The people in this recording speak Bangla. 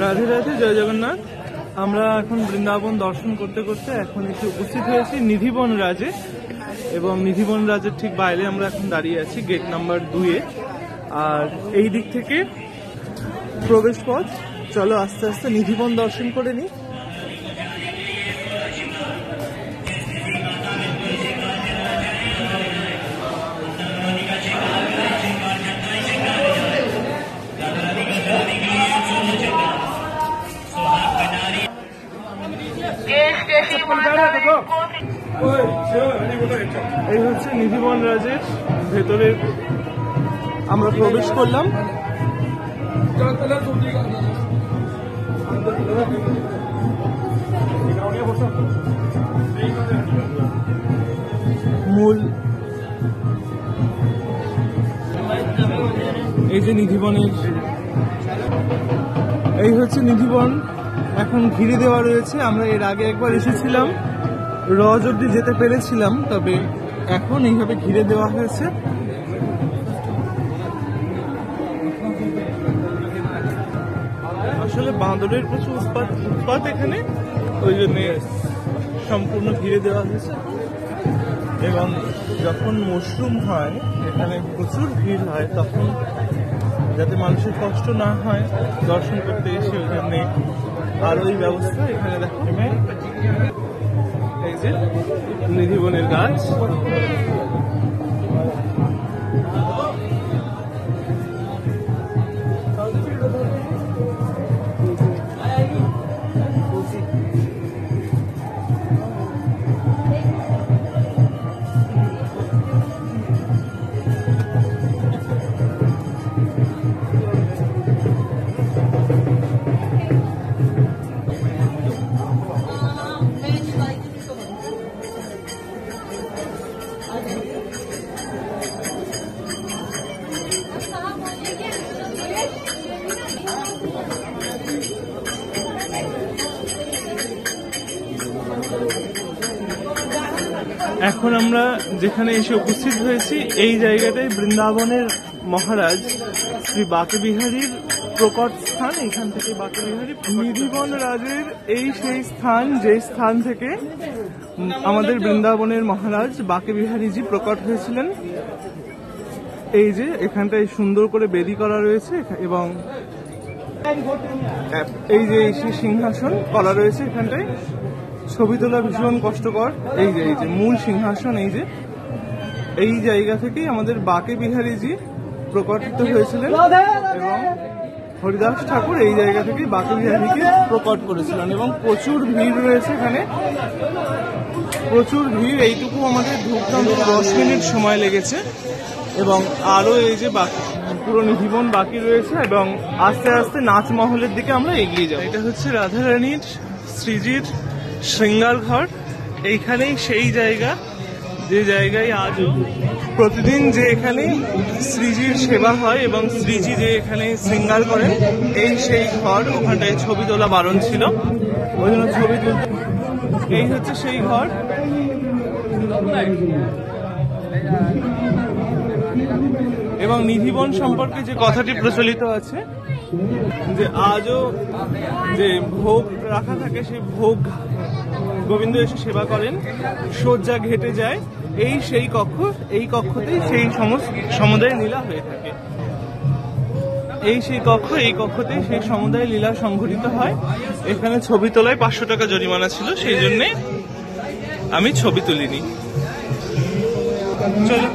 রাধে রাধে, জয় জগন্নাথ। আমরা এখন বৃন্দাবন দর্শন করতে করতে এখন এসে উপস্থিত হয়েছি নিধিবন রাজে, এবং নিধিবন রাজের ঠিক বাইরে আমরা এখন দাঁড়িয়ে আছি গেট নাম্বার 2-এ। আর এই দিক থেকে প্রবেশ পথ। চলো আস্তে আস্তে নিধিবন দর্শন করে নিই। এই হচ্ছে নিধিবন রাজের ভেতরে আমরা প্রবেশ করলাম। মূল এই যে নিধিবনের, এই হচ্ছে নিধিবন। এখন ঘিরে দেওয়া রয়েছে। আমরা এর আগে একবার এসেছিলাম, রজ অব্দি যেতে পেরেছিলাম, তবে এখন এইভাবে ঘিরে দেওয়া হয়েছে। আসলে বাঁদরের প্রচুর উৎপাত এখানে, ওই জন্য সম্পূর্ণ ঘিরে দেওয়া হয়েছে। এবং যখন মশরুম হয়, এখানে প্রচুর ভিড় হয়, তখন যাতে মানুষের কষ্ট না হয় দর্শন করতে এসে, ওই জন্যে আর ওই ব্যবস্থা এখানে দেখো। এই যে নিধিবনের গাছ, এখন আমরা যেখানে এসে উপস্থিত হয়েছি, এই জায়গাটায় বৃন্দাবনের মহারাজ শ্রী বাকে বিহারীর প্রকট স্থান। এখান থেকে বাকে বিহারী, নিধিবন রাজের এই সেই স্থান, যে স্থান থেকে আমাদের বৃন্দাবনের মহারাজ বাকে বিহারীজি প্রকট হয়েছিলেন। এই যে এখানটায় সুন্দর করে বেদি করা রয়েছে, এবং এই যে সিংহাসন করা রয়েছে এখানটায়। ছবি তোলা ভীষণ কষ্টকর। এই যে মূল সিংহাসন, এই জায়গা থেকেই আমাদের বাকে বিহারীজি প্রকটিত হয়েছিলেন, এবং হরিদাস ঠাকুর এই জায়গা থেকে বাকে বিহারীকে প্রকট করেছিলেন। এবং প্রচুর ভিড় রয়েছে এখানে, প্রচুর ভিড়। এইটুকু আমাদের ঢুকতে 10 মিনিট সময় লেগেছে, এবং আরো এই যে পুরো নিধিবন বাকি রয়েছে, এবং আস্তে আস্তে নাচমহলের দিকে আমরা এগিয়ে যাব। এটা হচ্ছে রাধারানীর শ্রীজির শৃঙ্গার ঘর। এইখানেই সেই জায়গা, যে জায়গায় আজ প্রতিদিন যে এখানে শ্রীজির সেবা হয় এবং শ্রীজি যে এখানে শৃঙ্গার করেন, এই সেই ঘর। ওখানটায় ছবি তোলা বারণ ছিল, ওই জন্য ছবি তুলতে। এই হচ্ছে সেই ঘর। এবং নিধিবন সম্পর্কে যে কথাটি প্রচলিত আছে, যে আজও যে ভোগ রাখা থাকে, সেই ভোগ গোবিন্দ এসে সেবা করেন, শয্যা ঘেটে যায়। এই সেই কক্ষ, এই কক্ষতেই সেই সমুদায় লীলা হয়ে থাকে। এই সেই কক্ষ, এই কক্ষতেই সেই সমুদায় লীলা সংঘটিত হয়। এখানে ছবি তোলায় 500 টাকা জরিমানা ছিল, সেই জন্যে আমি ছবি তুলিনি। চলো।